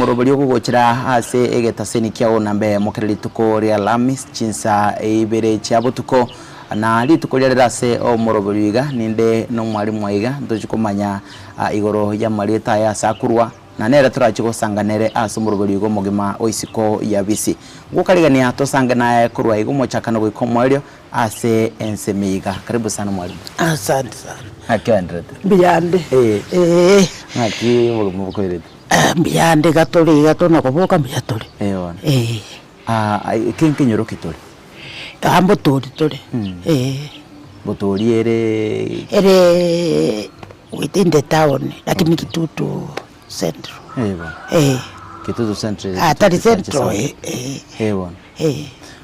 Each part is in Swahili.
omorobori ogogochera ase egetaseni kiao nambe mokereri tuko ria lamis chinsa ibere chiabotuko na rituko ria ase omorobori iga ninde no mwalimu iga ndochikomanya igoro ya marieta ya sakurwa na nere turachigosanganere ase omorobori igo mogima oisiko ya bisi gukarigania tosange naye kurwa igo mochakano goikomoerio ase ensemiga. Karibu sana mwalimu. Asante sana. Akiandrete Biyande ngaki mukoirete biyande gatore gatona kuboka biyatore ona kinkinyoro kitore kambo tore botori ere within the town lakini Kitutu Central Kitutu Central atari Central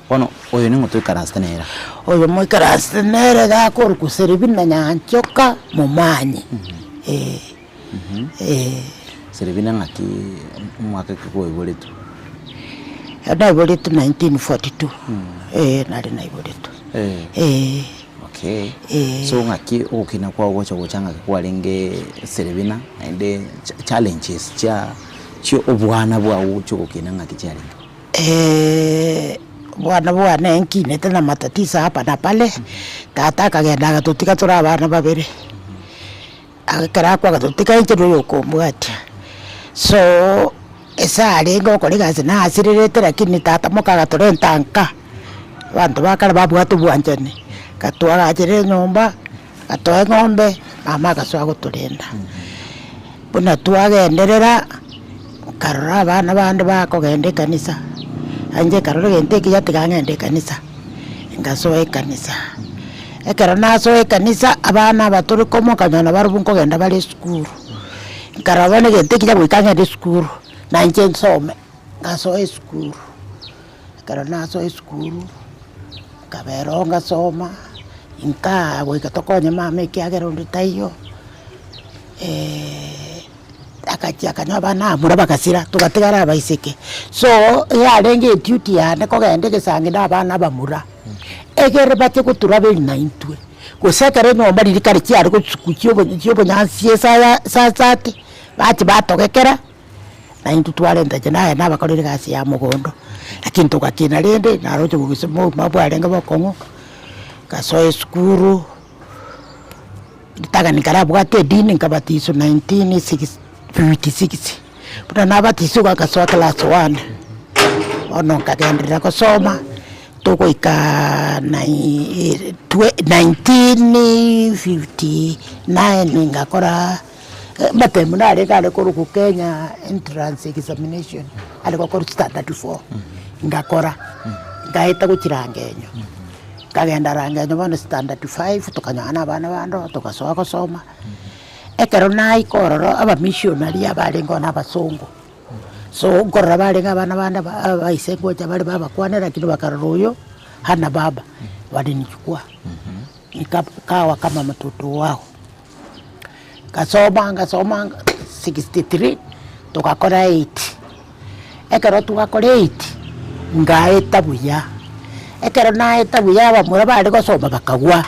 Bueno, oyo ni ngoto ikarastenera. Oyo mo ikarastenera ga kor kuseribina nyanchoka mumanyi. Seribina ngaki mwaka kiko iboletu. Ada iboletu 1942. Nari na iboletu. Okay. So ngaki okina kwa gocha gochanga kwa lenge seribina ende challenges cha obwana bwa ucho okina ngaki challenge. Bwana enkine tena matatizo hapa na pale tata kagenda gatutika tura abana babere agakara kwa gatutika inchiro yokombwati so esa arengo kolegaze na asirerete lakini tata mokaga tore ntanka bantu bakara babwatu bwanjane katwara ajere nyomba katoe ngombe mama gaswa guturenda buna twagenderera karora abana bandi bakogende kanisa anje karore gente kiyatigangende kanisa ngasoe kanisa ekero nasoe kanisa abana baturi komo kanyana barubunko genda bali school karabane gente kiya gwikangende school na nje nsome ngasoe school ekero nasoe school kabero ngasoma inka gwikatokonye mama kiagero nditayo akachia kanya bana mura bakasira tugatigara abaiseke so yarenge duty yane ko gende gesange nabana bamura egere bate kuturabeli naintwe gusekere nyomba ririkari cyari kukiyobo nyansiye sasate bati batogekera naintu twalenda jana nabakorera gasi ya mugondo lakini tukakina rende naroje gugisemo mabwarenga bakongo kasoe skuru nditaga nikarabwa te dini nkabatiso 1956 buta nabatiso kakasoa class 1 ono kagendera kusoma toko ika 1959 ngakora matemu nare kale koruku Kenya entrance examination aliko koru standard 4 ngakora ngaita kuchirangenyo kagenda rangenyo bana standard 5 tukanyana abana bando tukasoa kusoma ekero naikororo aba missionary abarengo n'abasongo so ngorora barenga abana banda baisengwa cyabari babakwanira kino bakaroyo hana baba walinichukua nikawa kama mtoto wao kasoma 63 tukakora 8 ekero tukakora 8 ngaeta buya ekero naeta buya bamura bari gusoma bakagwa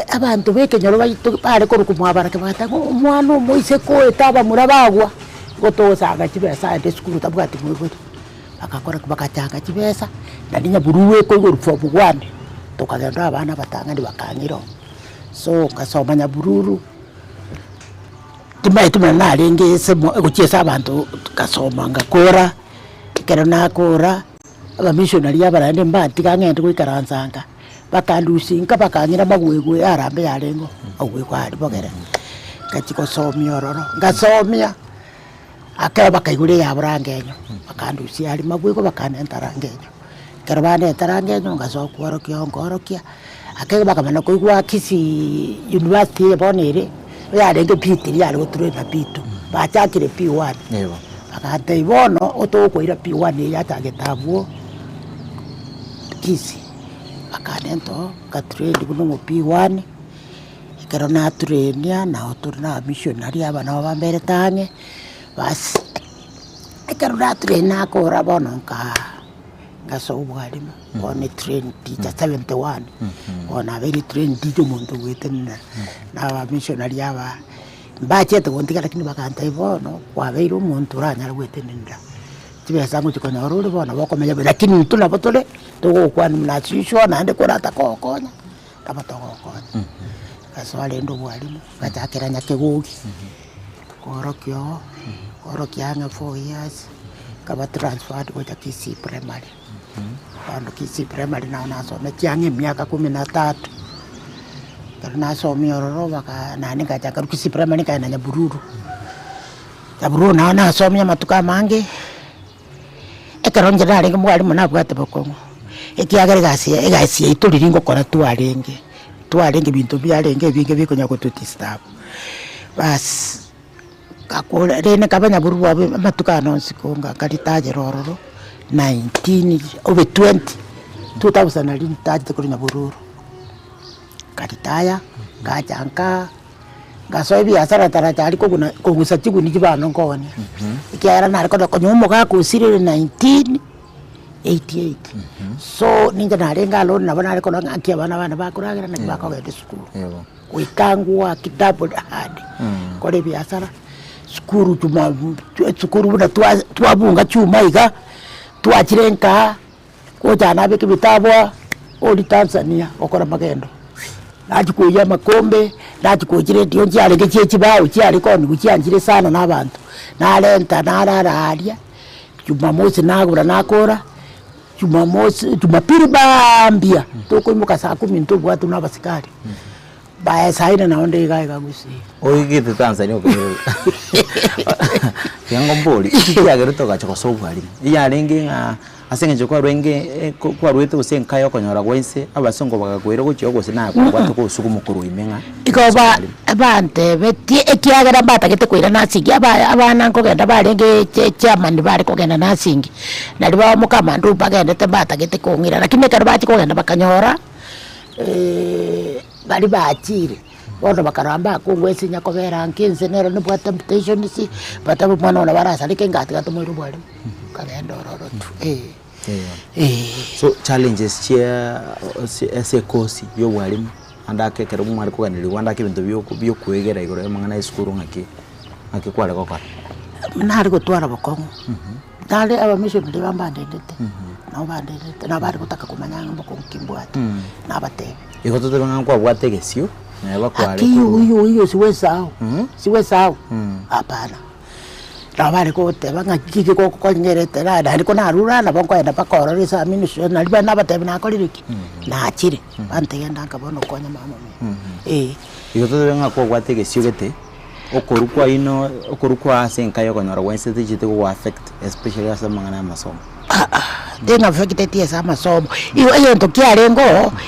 abantu bekenyoro bari korukumwabara kebata umwana umuise ko etaba murabagwa gotosaga kibesa ande skuru tabwati mwebwe bakakora bakachanga kibesa nadinya buruwe ko gorufo bugwande tukagenda abana batanga ndi bakangiro so kasoma nya bururu timaitima narenge semo guchesa abantu kasoma ngakora kero nakora aba missionary abarande mbati kangende kwikaranzanga bakandusinga bakanyira magwegwe arambe yarengo agwegwa ari bogere kachiko somya ororo ngasomya akaba bakaigure ya burangenyo bakandusi ari magwegwe bakanenta rangenyo karabane tarangenyo ngasokwaro kyongorokia akaba bakamana koigwa Kisi University bonere yarenge pitiri yari guture na pitu bachakire P1 yebo akate ibono otokoira P1 yatagetabuo Kisi akanento katrade kuno mu P1 ekero na trenia na oturna missionary abana bambere tange bas ekero na trena akora bono ngaso ubwalimu one train teacher 71 ona very train teacher muntu wetena na missionary aba mbachete gontiga lakini bakanta ibono kwabeire omuntu uranyara gwetenenera tibesa ngo chikonya orore bona bakomenya lakini ntu nabo tole tugokwana mnachishwa nande kurata kokonya kabatogokonya kaswale ndo bwalimu gachakera nyakegugi korokia anga 4 years kaba transferred gocha Kisii primary bando Kisii primary na nasome chiange miaka 13 kana somi ororo baka nani gachaka Kisii primary kana Nyabururu na nasomya matuka mange ekaronje naringe mwalimu nabwate bokongo ekiagere gasi ituriringo kora twarenge bintu byarenge binge bikonya gututistaba bas kakora rene kabanya buru wabe matuka anonsi konga kalitaje rororo 2000 ali taje kuri Nyabururu kalitaya gajanka gasoe biasara tarachari kogusa chiguni kibano ngone ikiara nariko konyomo gakusirire 1988 so ninga narenga loni nabana ariko ngakia bana bakuragira na bakogende skulu wikangwa kitabu hadi kore biasara skuru buna twabunga chuma iga twachirenka ko jana beke bitabwa oli Tanzania okora magendo najikuya makombe najikujire ndio njiarenge chechibao chiariko niguchianjire sana nabantu nalenta narararia Jumamosi nagura nakora Jumapili bambia tukoimuka saa 10 ntubwatu nabasikari baya saina naonde igaiga gusi oigite Tanzania okero yango mboli ikiagero toka choko sobwali iyarenge nga asenge kwa rwenge kwa rwete usenka yo konyora gwense abasongo bagakwera gochi ogose na kwa to kusuku mukuru imenga ikoba abante beti ekiagera batagete kwira nasingi abana nkogenda barenge chairman bari kogenda nasingi nali ba mukamandu bagenda te batagete kongira lakini kare bati kogenda bakanyora bali bachire bono bakaramba kungwese nyakobera nkinze nero nibwa temptation si batabu mwana ona barasa likengati gatumwiru bwali kagenda ororo tu so challenges chia ese kosi yo walimu andake kero mwari kuganiri wandake bintu byo kwegera igoro mangana iskuru ngaki kwale kokora nari gutwara bokongo nari aba mission ndi bambandendete na bandendete na bari gutaka kumanya ngombo kimbwate na batebe igotote ngakwa bwategesio na bakware iyo siwesao hapana na bari kuteba ngakike kokonyerete na ariko narura na bonko enda pakora risa mission na liba na batebe na koririki na achire bantegenda ngabona konya mama igotote ngakwa bwategesio gete okorukwa ino okorukwa asenkayo konyora wense tijite ko affect especially asa mangana ya masomo denga affect tia masomo iyo ndo kialengo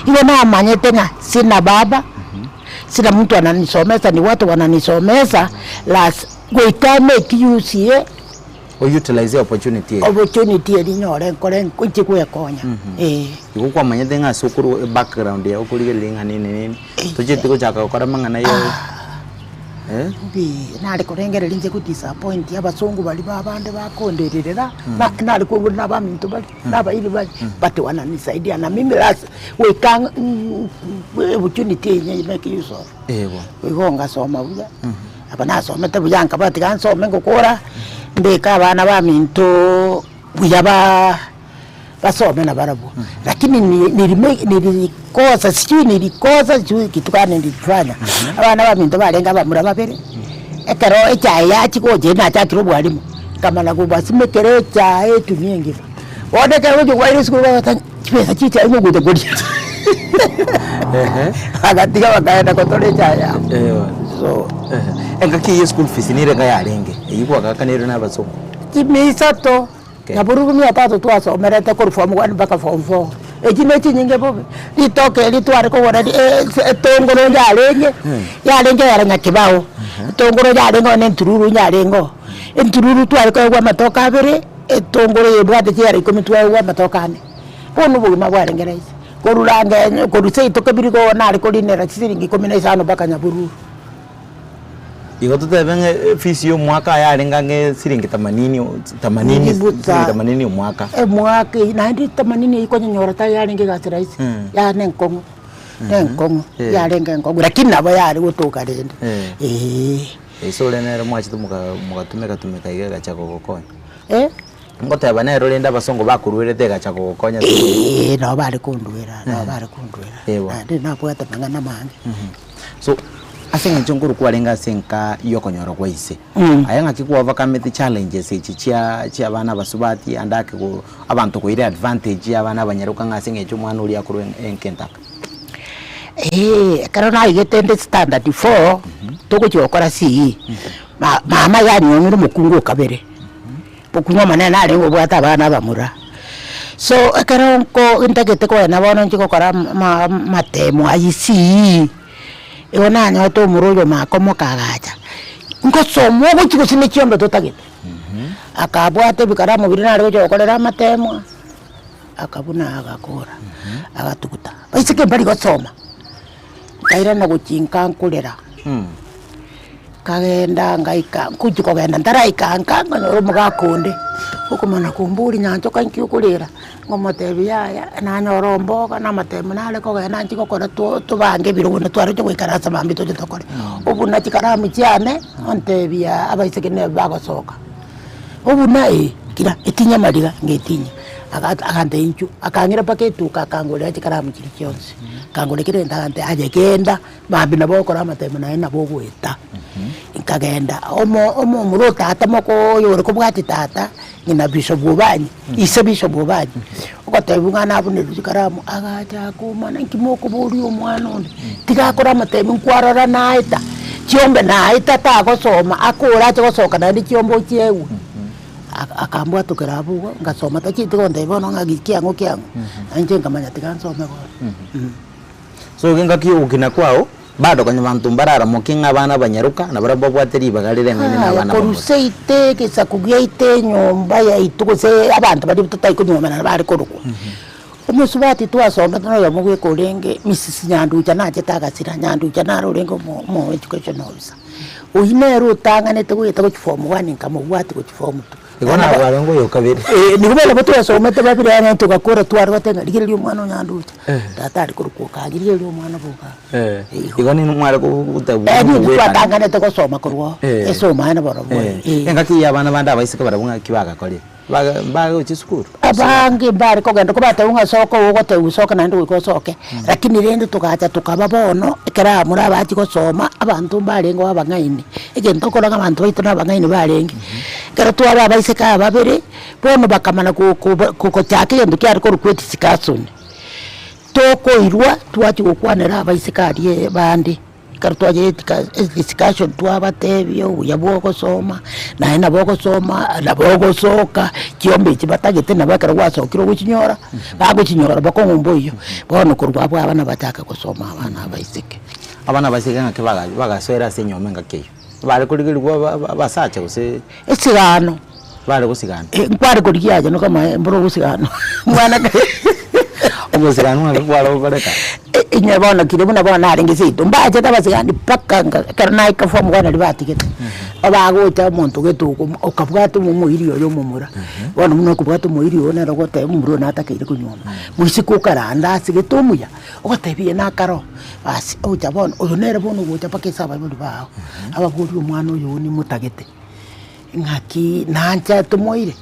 iyo na manyete na sina baba sina mtu ananisomesa ni watu wananisomesa las goitame kiusie o utilize opportunity linyore nkore nkuchikuye konya ikukwa manyete nga sukuru background ya okurige linga nini tujite ko chaka okora mangana yo nari kurengera linje ku disappoint abasongo bali babande bakondererera nari kungura nabamintu bali nabairi bali but wananisaidia na mimi last wekanga opportunity yenye make use of wegonga soma buya abana soma te buyanka bati kansome ngokora ndeka abana bamintu buya basome na barabu lakini nilikosa kitu kana nilifanya abana baminto balenga bamura babere ekero echaye chikoje na chakiro bwalimu kama nakuba simekere echaye tumiengiva wode kero je kwaire siku bata pesa chicha imo gute godi agatiga bakaenda kotole echaye so engaki school fees ni renga yarenge yiko akakanero na basoko timisato Nyabururu 300 twasomerete kuri form 1 mpaka form 4 ejimeti nyinge bobe litoke litware ko wona tongoro yarenge yaranya kibao tongoro yarenge ne ntururu nyarengo ntururu tware ko gwa matoka abere tongoro yebwate cyari ko mitwa gwa matoka ne bono bugima bwarengereza korurange koruse itokebiri ko nari ko linera siringi 15 mpaka Nyabururu igotote benge fees yo mwaka yarenga nge siringi 80 mwaka mwaka 80 iko nyora ta yarenga gatiraisi ya nenkongo yarenga nkongo lakini nabo yari gutuka rende Isole nero mwachitu mugatumika igega cha gogokonya. Ngoteba nero lenda basongo bakurwirete gacha gogokonya. No bari kundwira, no bari kundwira. Ndi napwata mangana mangi. So asenga chonguru kwalenga senka yokonyoro kwaise. Ayanga kikuwa vakamete challenges echi chia bana basubati andake ko abantu ko ire advantage abana banyaruka ngasenga echo mwana uri akuru enkentaka. Karona igetende standard 4 toko chokora si mama yani nguru mukungu kabere pokunywa manana ale ngo bwata bana bamura so karonko intagete ko na bono nchiko kora matemo ayisi eona nya to muroyo makomo kagacha ngo somo go chiko sine chiombe to tagete akabwate bikara mu birina ale go korera matemo akabuna agakora agatukuta baisike bari go soma kaira na guchinka nkurera kagenda ngaika kujiko genda ndaraika nkanga no mugakonde ukumana kumburi nyanjo kanki ukurira ngomotebi yaya na nyorombo kana matemu nale ko genda nchiko kora to bange birubone twaro cyo kwikarasa bambi to tokore ubuna chikaramu cyane ontebi ya abayisekene bagosoka ubuna kira itinya mariga ngetinya akante inchu akangira paketu kakangole chikaramu kiri cyonse kangole kirenda ante aje kenda bambi nabo kora matemu na bogweta ikagenda omo murota atamoko yore kubwati tata nyina bisho bubanye ise bisho bubanye ukotebunga nabune chikaramu agacha kumana nkimoko buri omwana onde tigakora matemu nkwarara naita chiombe naita ta gosoma akora cyo gosoka na chiombo chiewu akambwa tukirabugo ngasoma takiti gonde bono ngagikiango kiango anje ngamanya tikansome go so genga kiukina kwao bado kwenye bantu mbarara mukinga abana banyaruka na barabo bwateri bagalire ngene na abana koruseite kisakugeite nyomba ya itukose abantu bari tutai kunyoma na bari korukwa umusubati twasoma no yo mugwe kolenge misisi nyanduja naje tagasira nyanduja naro rengo mo education officer uhinero utanganete gwita ku form 1 nkamo bwati ku form 2 igona barengo yo kabiri ni kubera boto yasoma tababiri yana tukakora twari batenga ligire lyo mwana nyanduja tatari kurukuka ligire lyo mwana buka igoni mware ku utabu ni twatanganete ko soma kurwo esoma na boro engaki yabana banda bayisika barabunga kibaga kole baga uchisukuru abange bari ko genda kubata unga soko ugo te usoka na ndu ko soke lakini rende tukacha tukababono ikara muri abati ko soma abantu barengo abangaini egento ko abantu baito na abangaini barenge kero twaba abaiseka babere bono bakamana ko cyake yendo kyari ko rukweti sikasoni toko irwa twachi gukwanera abaiseka ari bandi kartwaje discussion twabatebyo yaboko soma na boko soma na boko soka kiombe kibatagete na bakara wasokiro gukinyora bagukinyora bakongombo iyo bono kurwa abana bataka gusoma abana baisike ngake bagaswera senyome ngakeyo bari kurigirwa basacha guse esigano bari gusigana kwari kuriyaje no kama mboro gusigano mwana umusigano walo bareka inyabona kiribuna bona arengeze mbaje tabazigandi paka karana ikafomu kwana libatigete abagocha umuntu getuko ukabwata umuhiriyo yo mumura bona muno kubwata umuhiriyo na rogota umuro natakire kunyoma mwisiku karanda sigetomuya otebiye nakaro basi oja bona oyonera bona gocha paka isaba bindi bawo abaguri umwana uyu ni mutagete ngaki nanja tumoire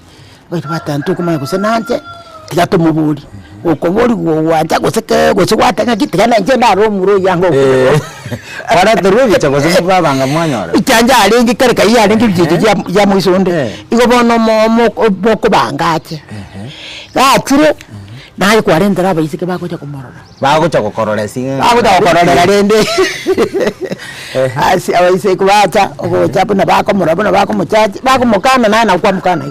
bari batantu kuma guse nanje tigatumuburi ukobori wacha guseke guswatanga kitigana nje ndaro muro yango para turubi chako zimba banga mwanyora icyanja arengi kareka yarengi byije ya mwisonde igo bono mo boko bangache gakire nayo kwarendera abayisike bakocha kumorora bakocha gukorora singa bakocha gukorora rende asi abayisike kubacha ogocha buna bakomora buna bakomuchaji bakomukana na kwa mukana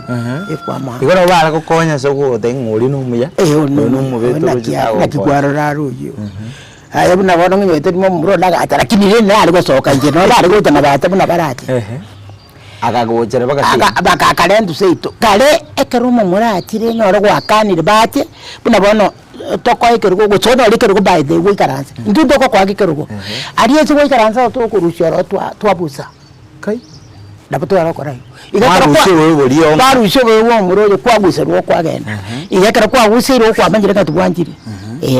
ikwama igoro bara gukonya soko tenguri numuya no mubeto rujitawo nakigwarora ruyo aya buna bono ngwete mo muro daga lakini rene ari gosoka nje no bari gutana bata buna barati akagochera bakalendu seito kale ekerumo muratire nyoro gwakanire bate buna bono toko ekerugo gochono ekerugo by the way karanza ndundo ko kwa ekerugo ari ese way karanza to kurushoro twabusa kai dapato arakora igakara kwa baru ishowe wo muroje kwagusero kwagenda igakara kwa gusero kwa manjire katubwanjire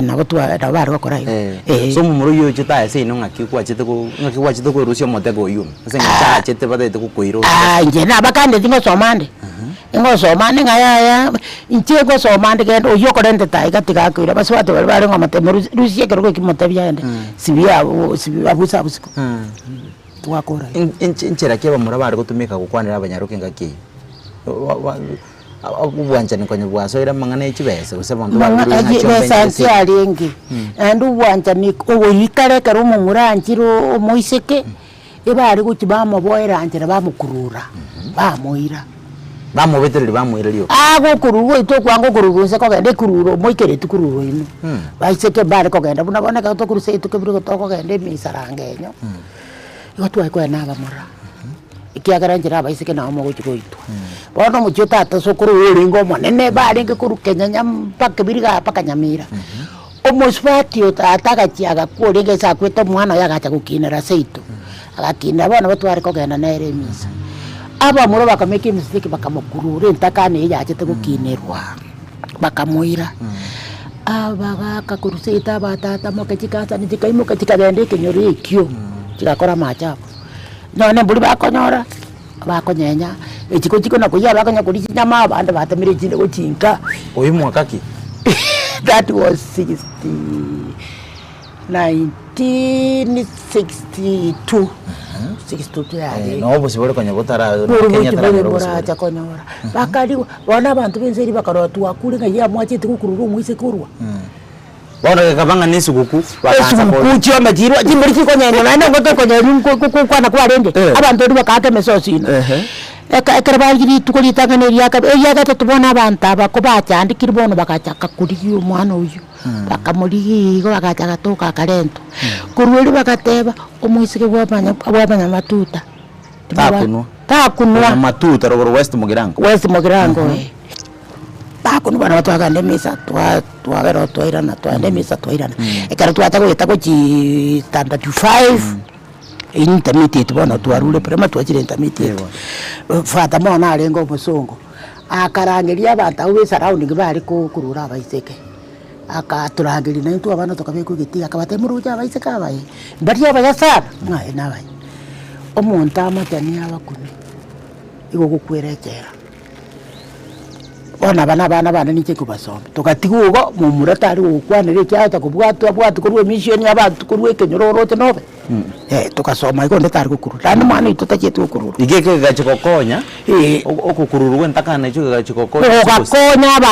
nabo twagenda bari gokora so mumuru yo chita ase ino ngakikwa chite ko rusio motego yum ase ngacha chite badete ko koiro nje na bakande tingo somande ingo somande ngaya inche ko somande kendo oyo korente tai katika kwira basi watu bari ngomate rusie kero kimote byande sibia busa busiko twakora inchera kiba murabari gutumika gukwanira abanyaruke ngaki ubwanja ni kwenye bwasoira mangane chibese usebonto besa nsialingi andu ubwanja ni oyikare kero mumuranjiro moiseke ibari guchibamo boiranjira bamukurura bamuira bamubetereri bamuirelio gukururwa ito kwango kururunse kogende kururo moikere tukururo ino baiseke bari kogenda buna boneka to kuruse ito kebiro to kogende misarangenyo igo kwena bamura ikiagara njira baiseke na mo guchikoitwa bono mucho tata sokuru uringo monene bari ngikuru Kenya mpaka biriga paka Nyamira omuswatio tata gachiaga kuringe sa kweta mwana yagacha gukinera seito agakina bono batware kogenda nere misa aba muro bakameke mistake bakamukurure ntakane yachete gukinerwa bakamuira abaga kakuruseta batata mokechikasa nitikaimoka tikagende kenyori ikyo chikakora machapo none buri bakonyora bakonyenya chiko na kuya bakonya kuri nyama abandi batamire jinde guchinka oyi mwaka ki that was 1962 62 yari no bosibore konya botara Kenya tara konyora bakari bona abantu benzeri bakarotwa akuri ngaya mwachite kukururu mwise kurwa bona kabanga nisukuku bakanza ko cyo majiro jimbiri konyenya nane ngoto konyenya kukwana kwarende abantu ndi bakate mesosino ekarabagiri tukolitangane yaka tubona abantu abako bacandikira bono bakachaka kuri umwana uyu bakamuri go bakachaka toka karento kurweri bakateba omwisike bwabanya matuta takunwa matuta rogoro west mugirango takunwa bana batwagande misa twagero twairana twande misa twairana ekara twatago yetako chi standard 5 intermediate bona twarule prema twachire intermediate fata mona alengo musongo akarangeria abantu awe surrounding bari ko kurura abaiseke akaturangiri na ntu abana tokabeku gitiga akabate muruja abaiseke abaye ndari abayasara ngai nabaye omuntu amatani abakuni igo gukwerekera bona bana niche kubasomba tukatigugo mumura tari ukwanire cyata kubwatu kurwe mission y'abantu kurwe kenyororote nobe tukasoma iko ndetari gukuru kandi mwana itotakiye tukuru igeke gachikokonya okukururwe ntakana cyo gachikokonya gakonya